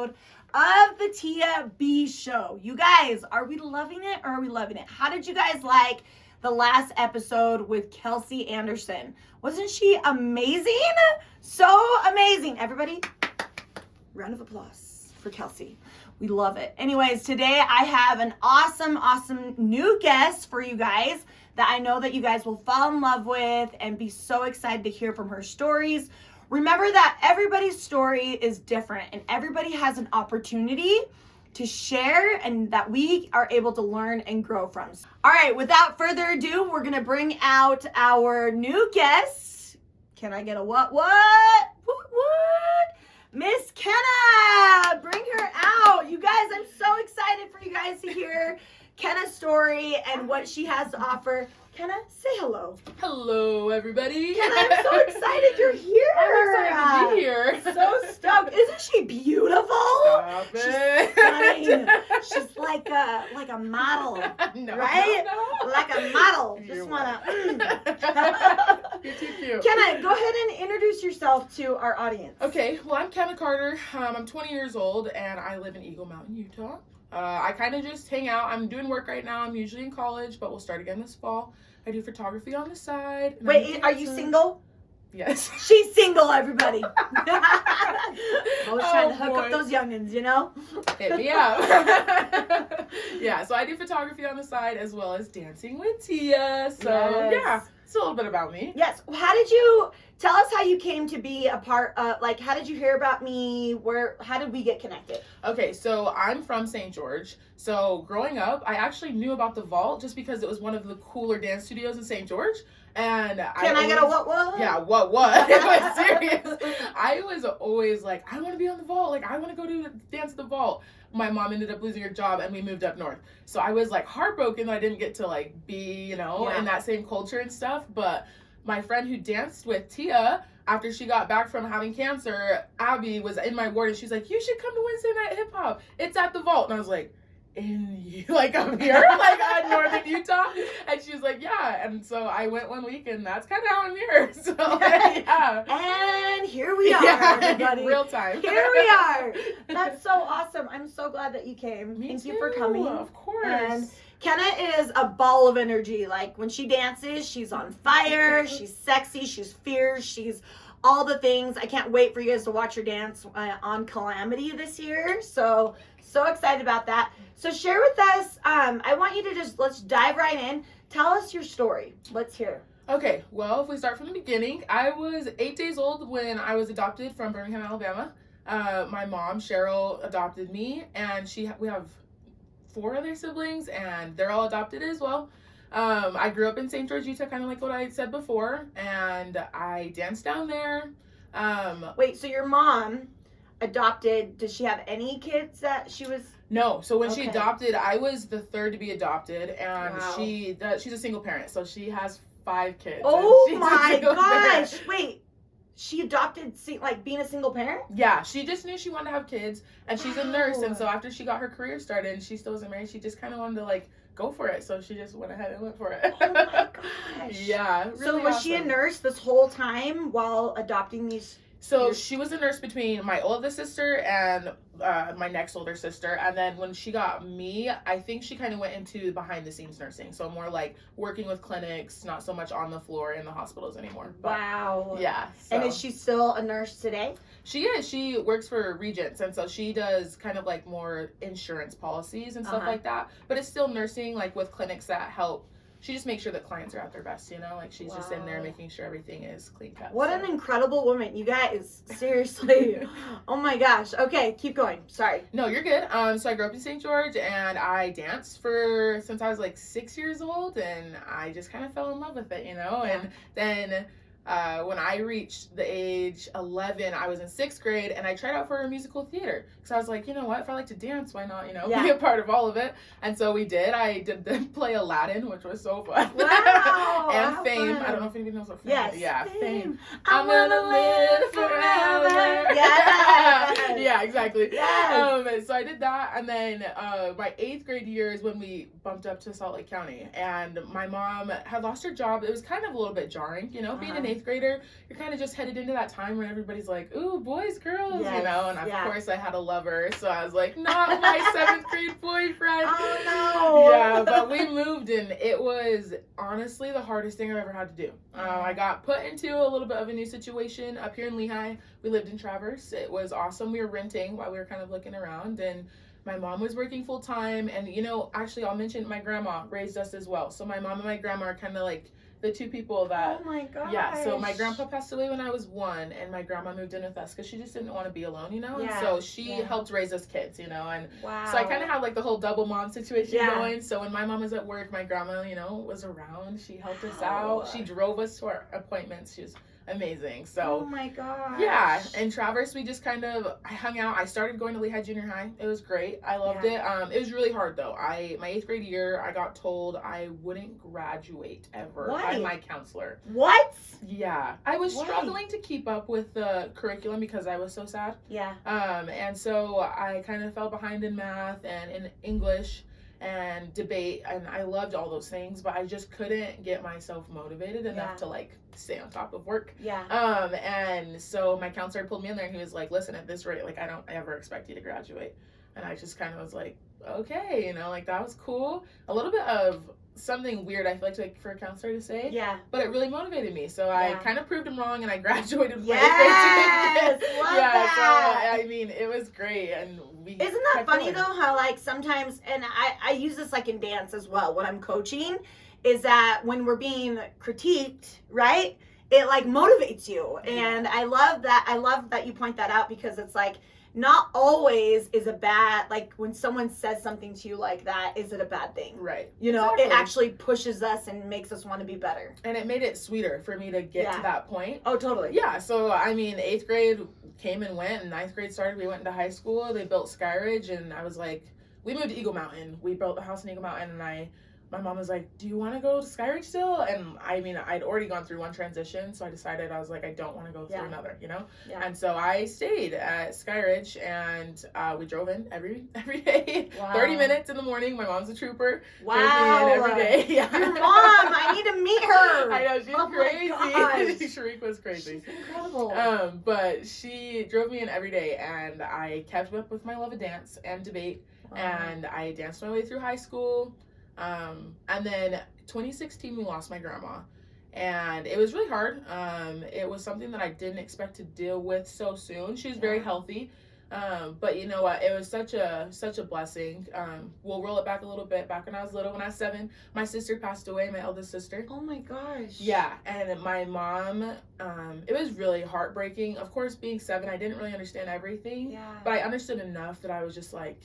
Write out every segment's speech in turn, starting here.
episode of the Tia B Show. You guys, are we loving it or are we loving it? How did you guys like the last episode with Kelsey Anderson? Wasn't she amazing? So amazing. Everybody, round of applause for Kelsey. We love it. Anyways, today I have an awesome new guest for you guys that I know that you guys will fall in love with and be so excited to hear from her stories. Remember that everybody's story is different and everybody has an opportunity to share and that we are able to learn and grow from. All right, without further ado, we're going to bring out our new guest. Can I get a what? Miss Kenna, bring her out. You guys, I'm so excited for you guys to hear Kenna's story and what she has to offer. Kenna, say hello. Hello, everybody. Kenna, I'm so excited you're here. I'm excited to be here. So stoked. Isn't she beautiful? Stop it. She's stunning. She's like a model, No, right? no. Like a model. You're Just wanna. You're too cute. Kenna, go ahead and introduce yourself to our audience. Okay, well, I'm Kenna Carter. I'm 20 years old, and I live in Eagle Mountain, Utah. I kind of just hang out. I'm doing work right now. I'm usually in college, but we'll start again this fall. I do photography on the side. Wait, are you single? Yes. She's single, everybody. Always trying to hook boy. up those youngins, you know? Hit me up. Yeah, so I do photography on the side as well as dancing with Tia. So, Yes. yeah, it's a little bit about me. Yes. How did you tell us how you came to be a part of, like, how did you hear about me? How did we get connected? Okay, so I'm from St. George. So growing up, I actually knew about the Vault just because it was one of the cooler dance studios in St. George. And Can I get a what? Yeah, what? It was serious. I was always like, I want to be on the Vault. Like, I want to go do dance at the Vault. My mom ended up losing her job and we moved up north. So I was like heartbroken that I didn't get to like be, in that same culture and stuff. But my friend who danced with Tia, after she got back from having cancer, Abby was in my ward and she's like, you should come to Wednesday Night Hip Hop. It's at the Vault. And I was like, up here, like northern Utah? And she was like, yeah. And so I went one week and that's kind of how I'm here. So yeah. And here we are, everybody. Real time. Here we are. That's so awesome. I'm so glad that you came. Me Thank too, you for coming. Of course. And Kenna is a ball of energy. Like when she dances, she's on fire. She's sexy. She's fierce. She's all the things. I can't wait for you guys to watch her dance on Calamity this year. So excited about that. So share with us. I want you to let's dive right in. Tell us your story. Let's hear. Okay, well, if we start from the beginning, I was 8 days old when I was adopted from Birmingham, Alabama. My mom, Cheryl, adopted me, and we have 4 other siblings, and they're all adopted as well. I grew up in St. George, Utah, kind of like what I said before, and I danced down there. Wait, so your mom adopted, does she have any kids that she was? No, so when she Okay. adopted, I was the third to be adopted, and Wow. she's a single parent, so she has 5 kids. Oh and she's a my single gosh. parent. Wait, she adopted, like being a single parent? Yeah, she just knew she wanted to have kids, and she's a nurse, and so Wow. after she got her career started, and she still wasn't married, she just kind of wanted to like go for it, so she just went ahead and went for it. Oh my gosh. Yeah, really So was she a awesome. nurse this whole time while adopting these? So she was a nurse between my oldest sister and my next older sister, and then when she got me, I think she kind of went into behind the scenes nursing, so more like working with clinics, not so much on the floor in the hospitals anymore. But, Wow. yeah. And so- is she still a nurse today? She is. She works for Regents, and so she does kind of like more insurance policies and stuff Uh-huh. like that. But it's still nursing, like with clinics that help. She just makes sure that clients are at their best, like she's just in there Wow. making sure everything is clean cut. What so. an incredible woman. You guys, seriously. Oh my gosh. Okay, keep going. Sorry. No, you're good. So I grew up in St. George, and I danced since I was like 6 years old, and I just kind of fell in love with it, Yeah. And then when I reached the age 11, I was in 6th grade, and I tried out for a musical theater because I was like, you know what, if I like to dance, why not, Yeah. be a part of all of it. And so we did. I did the play Aladdin, which was so fun. Wow, And how Fame. fun. I don't know if anybody knows what Fame Yes. is. Yeah, Fame. I'm gonna live forever. Yes. Yeah, exactly. Yes. So I did that, and then my 8th grade year is when we bumped up to Salt Lake County, and my mom had lost her job. It was kind of a little bit jarring, being an 8th grader, you're kind of just headed into that time where everybody's like, ooh, boys, girls, you know, and of course I had a lover, so I was like, not my 7th grade boyfriend. Oh no. Yeah, but we moved, and it was honestly the hardest thing I've ever had to do. I got put into a little bit of a new situation up here in Lehigh. We lived in Traverse. It was awesome. We were renting while we were kind of looking around, and my mom was working full time, and actually I'll mention my grandma raised us as well. So my mom and my grandma are kind of like the two people that. Oh my gosh. Yeah. So my grandpa passed away when I was 1, and my grandma moved in with us because she just didn't want to be alone, Yeah. And so she helped raise us kids, and wow. so I kind of had like the whole double mom situation Yeah. going. So when my mom was at work, my grandma, was around. She helped us out. She drove us to our appointments. She was amazing. So oh my gosh. yeah, in Traverse we just kind of I hung out. I started going to Lehigh Junior High. It was great. I loved it. It was really hard though. My 8th grade year I got told I wouldn't graduate ever by my counselor. What? Yeah. I was struggling to keep up with the curriculum because I was so sad. Yeah. And so I kind of fell behind in math and in English and debate, and I loved all those things, but I just couldn't get myself motivated enough to like stay on top of work. Yeah. And so my counselor pulled me in there, and he was like, listen, at this rate, like I don't ever expect you to graduate. And I just kind of was like, okay, like that was cool. A little bit of something weird I feel like for a counselor to say. Yeah. But it really motivated me. So I kind of proved him wrong, and I graduated with yes, love that. So I mean, it was great, and we. Isn't that funny though? How like sometimes, and I use this like in dance as well. When I'm coaching, is that when we're being critiqued, right? It like motivates you, and I love that. I love that you point that out because it's like. Not always is a bad, like when someone says something to you like that, is it a bad thing? Right. It actually pushes us and makes us want to be better. And it made it sweeter for me to get to that point. Oh, totally. Yeah. So, I mean, 8th grade came and went, and 9th grade started. We went into high school. They built Skyridge, and I was like, we moved to Eagle Mountain. We built a house in Eagle Mountain, and my mom was like, do you want to go to Skyridge still? And I mean, I'd already gone through one transition, so I decided, I was like, I don't want to go through another, Yeah. And so I stayed at Skyridge, and we drove in every day, 30 minutes in the morning. My mom's a trooper. Wow. Drove me in every day. Yeah. Your mom, I need to meet her. I know, she's crazy. Sharif was crazy. She's incredible. But she drove me in every day, and I kept up with my love of dance and debate, and I danced my way through high school. And then 2016 we lost my grandma, and it was really hard. It was something that I didn't expect to deal with so soon. She was very healthy, but you know what, it was such a blessing. We'll roll it back a little bit. Back when I was little, when I was 7, my sister passed away, my eldest sister. Oh my gosh. Yeah. And my mom, it was really heartbreaking. Of course, being 7, I didn't really understand everything, but I understood enough that I was just like,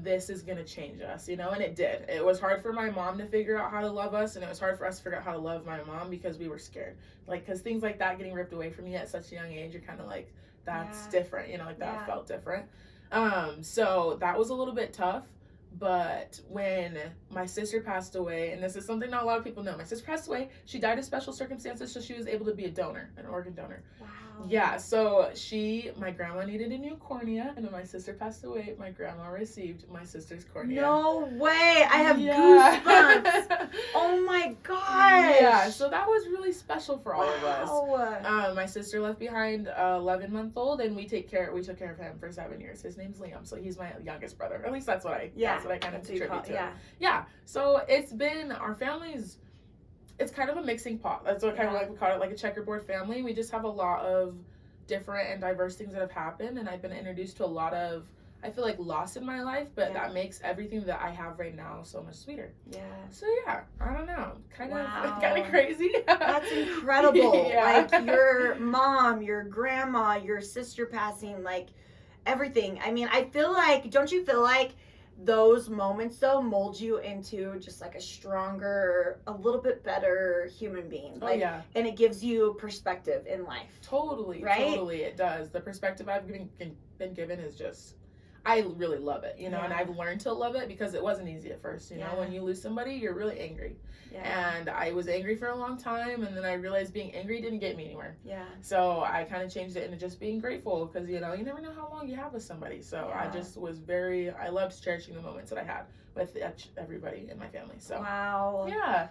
this is gonna change us, and it did. It was hard for my mom to figure out how to love us, and it was hard for us to figure out how to love my mom because we were scared, because things like that getting ripped away from you at such a young age, you're kind of like, that's different, that felt different. So that was a little bit tough. But when my sister passed away, and this is something not a lot of people know, my sister passed away. She died in special circumstances, so she was able to be a donor, an organ donor. Wow. Yeah, so my grandma needed a new cornea, and when my sister passed away, my grandma received my sister's cornea. No way! I have goosebumps. Oh my gosh! Yeah, so that was really special for all of us. My sister left behind a 11-month-old, and we took care of him for 7 years. His name's Liam, so he's my youngest brother. At least that's what I kind of attribute to. Yeah. So it's been our family's. It's kind of a mixing pot. That's what kind of like we call it, like a checkerboard family. We just have a lot of different and diverse things that have happened, and I've been introduced to a lot of, I feel like, loss in my life, but that makes everything that I have right now so much sweeter. Yeah. So yeah, I don't know, kind of crazy. That's incredible. Like your mom, your grandma, your sister passing, like everything. I mean, I feel like, don't you feel like those moments though mold you into just like a stronger, a little bit better human being? Like, and it gives you perspective in life. Totally, right? Totally, it does. The perspective I've been given is just, I really love it, and I've learned to love it because it wasn't easy at first. You know, when you lose somebody, you're really angry. And I was angry for a long time, and then I realized being angry didn't get me anywhere. So I kind of changed it into just being grateful, because you never know how long you have with somebody. So I just was I loved cherishing the moments that I had with everybody in my family. So wow. Yeah.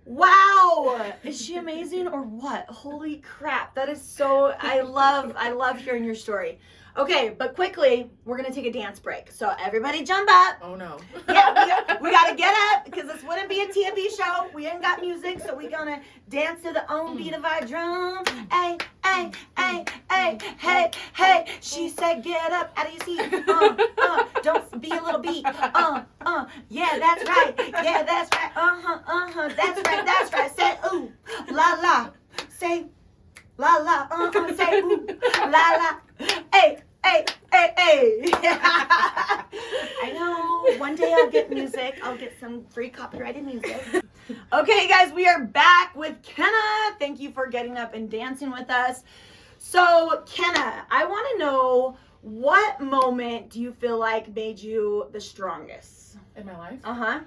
Wow. Is she amazing or what? Holy crap. That is so, I love hearing your story. Okay, but quickly, we're going to take a dance break. So everybody jump up. Oh no. Yeah, we got to get up because this wouldn't be a T&B show. We ain't got music, so we're going to dance to the own beat of our drums. Hey, hey, hey, hey, hey, hey. She said get up out of your seat. Don't be a little beat. Yeah, that's right. Yeah, that's right. That's right. Say ooh, la la. Say la la. Say ooh, la la. Hey. Hey. I know. One day I'll get music. I'll get some free copyrighted music. Okay, guys, we are back with Kenna. Thank you for getting up and dancing with us. So, Kenna, I want to know, what moment do you feel like made you the strongest? In my life? Uh-huh.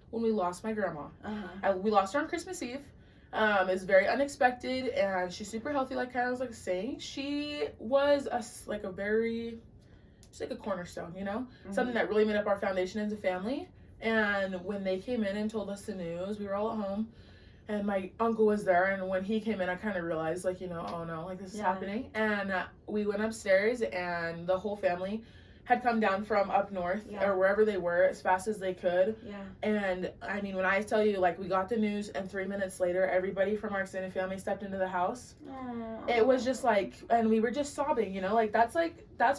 When we lost my grandma. Uh-huh. We lost her on Christmas Eve. It's very unexpected, and she's super healthy, like I was like saying. She was just like a cornerstone, you know? Mm-hmm. Something that really made up our foundation as a family. And when they came in and told us the news, we were all at home, and my uncle was there, and when he came in, I kind of realized, like, you know, oh no, like, this is happening. And we went upstairs, and the whole family had come down from up north or wherever they were as fast as they could. Yeah. And I mean, when I tell you, like, we got the news and 3 minutes later, everybody from our extended family stepped into the house. Aww. It was just like, and we were just sobbing, you know, like, that's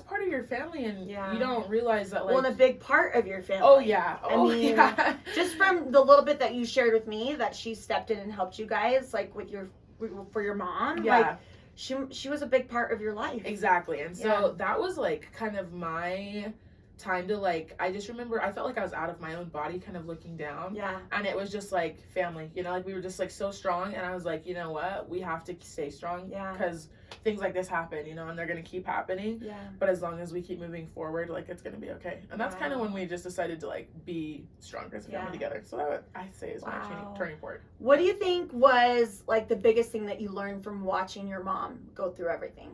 part of your family, and you don't realize that, like. Well, and a big part of your family. Oh, yeah. I mean, just from the little bit that you shared with me, that she stepped in and helped you guys, like, for your mom. Yeah. Like, she was a big part of your life. Exactly. And so that was, like, kind of my time to, like, I just remember I felt like I was out of my own body, kind of looking down. Yeah. And it was just like family, you know, like, we were just, like, so strong, and I was like, you know what, we have to stay strong. Yeah. Because things like this happen, you know, and they're gonna keep happening. Yeah. But as long as we keep moving forward, like, it's gonna be okay. And that's kind of when we just decided to, like, be stronger as a family together. So that I say is my turning point. What do you think was, like, the biggest thing that you learned from watching your mom go through everything?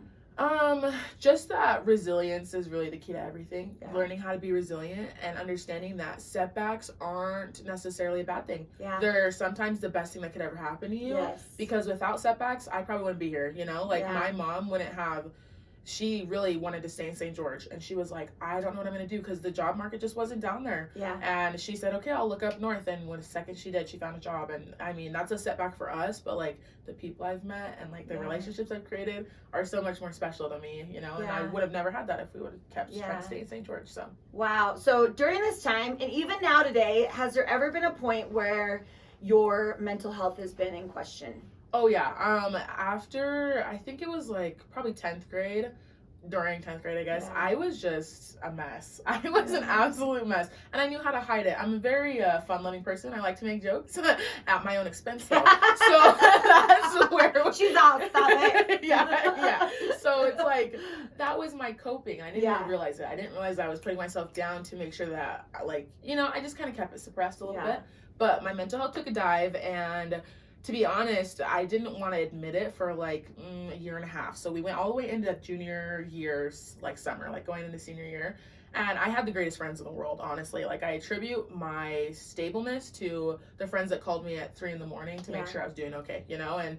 Just that resilience is really the key to everything. Yeah. Learning how to be resilient and understanding that setbacks aren't necessarily a bad thing. Yeah. They're sometimes the best thing that could ever happen to you. Yes. Because without setbacks, I probably wouldn't be here, you know? Like, my mom wouldn't have. She really wanted to stay in St. George, and she was like, I don't know what I'm going to do, because the job market just wasn't down there. Yeah. And she said, okay, I'll look up north, and when the second she did, she found a job. And I mean, that's a setback for us, but, like, the people I've met and, like, the relationships I've created are so much more special to me, you know? And I would have never had that if we would have kept trying to stay in St. George. So wow. So during this time, and even now today, has there ever been a point where your mental health has been in question? Oh, yeah. After, I think it was, like, probably 10th grade, during 10th grade, I guess, I was just a mess. I was an absolute mess. And I knew how to hide it. I'm a very fun-loving person. I like to make jokes at my own expense, though. So that's where. She's all, stop it. Yeah. So it's like, that was my coping. I didn't even realize it. I didn't realize I was putting myself down to make sure that, like, you know, I just kind of kept it suppressed a little bit. But my mental health took a dive, and to be honest, I didn't want to admit it for, like, a year and a half. So we went all the way into junior year's, like, summer, like, going into senior year. And I had the greatest friends in the world, honestly. Like, I attribute my stableness to the friends that called me at 3 a.m. to make sure I was doing okay, you know? And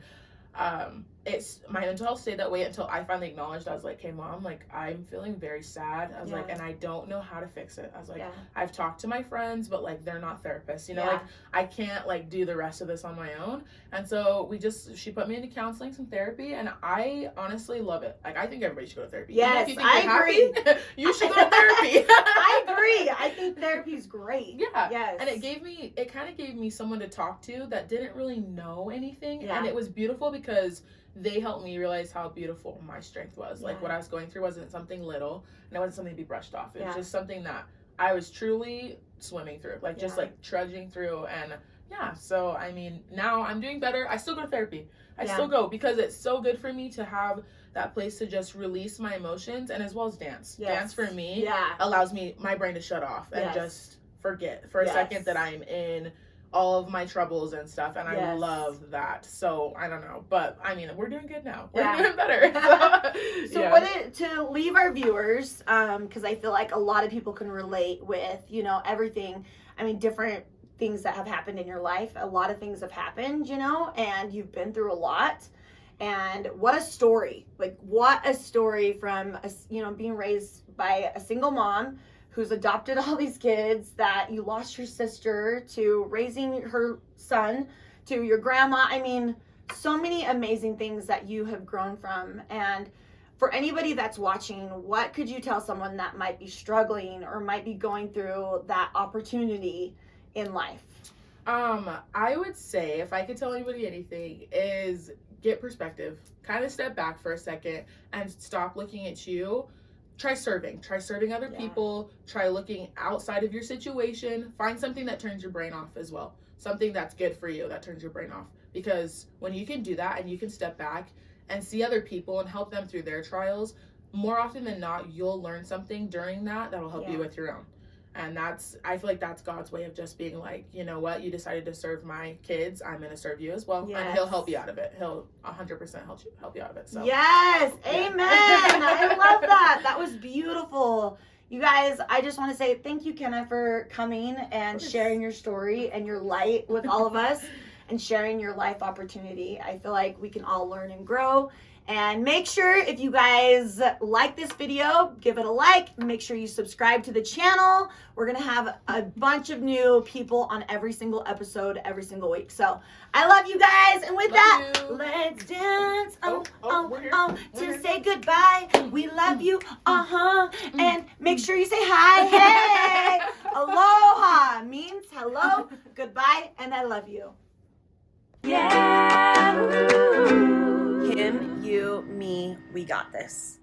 it's, my mental health stayed that way until I finally acknowledged. I was like, hey, Mom, like, I'm feeling very sad. I was like, and I don't know how to fix it. I was like, I've talked to my friends, but, like, they're not therapists, you know? Like, I can't, like, do the rest of this on my own. And so she put me into counseling, some therapy, and I honestly love it. Like, I think everybody should go to therapy. Yes, I agree. Happy, you should go to therapy. I agree. I think therapy's great. Yeah. Yes. And it kind of gave me someone to talk to that didn't really know anything. And it was beautiful because they helped me realize how beautiful my strength was. Like, what I was going through wasn't something little, and it wasn't something to be brushed off. It was just something that I was truly swimming through, like, just, like, trudging through. And so, I mean, now I'm doing better. I still go to therapy. I still go, because it's so good for me to have that place to just release my emotions, and as well as dance. Dance for me allows my brain to shut off and just forget for a second that I'm in all of my troubles and stuff, and I love that. So I don't know, but I mean, we're doing good now. We're doing better. So to leave our viewers, because I feel like a lot of people can relate with, you know, everything. I mean, different things that have happened in your life. A lot of things have happened, you know, and you've been through a lot. And what a story. Like, what a story from, being raised by a single mom who's adopted all these kids, that you lost your sister, to raising her son, to your grandma. I mean, so many amazing things that you have grown from. And for anybody that's watching, what could you tell someone that might be struggling or might be going through that opportunity in life? I would say, if I could tell anybody anything, is get perspective. Kind of step back for a second and stop looking at you. Try serving other people. Try looking outside of your situation. Find something that turns your brain off as well. Something that's good for you that turns your brain off. Because when you can do that and you can step back and see other people and help them through their trials, more often than not, you'll learn something during that'll help you with your own. And I feel like that's God's way of just being like, you know what, you decided to serve my kids, I'm going to serve you as well. Yes. And he'll help you out of it. He'll 100% help you out of it. So yes, amen. I love that. That was beautiful. You guys, I just want to say thank you, Kenna, for coming and sharing your story and your light with all of us and sharing your life opportunity. I feel like we can all learn and grow. And make sure, if you guys like this video, give it a like. Make sure you subscribe to the channel. We're going to have a bunch of new people on every single episode, every single week. So I love you guys. And with let's dance. To say goodbye. We love you. And make sure you say hi. Hey. Aloha means hello, goodbye, and I love you. Yeah. Him, you, me, we got this.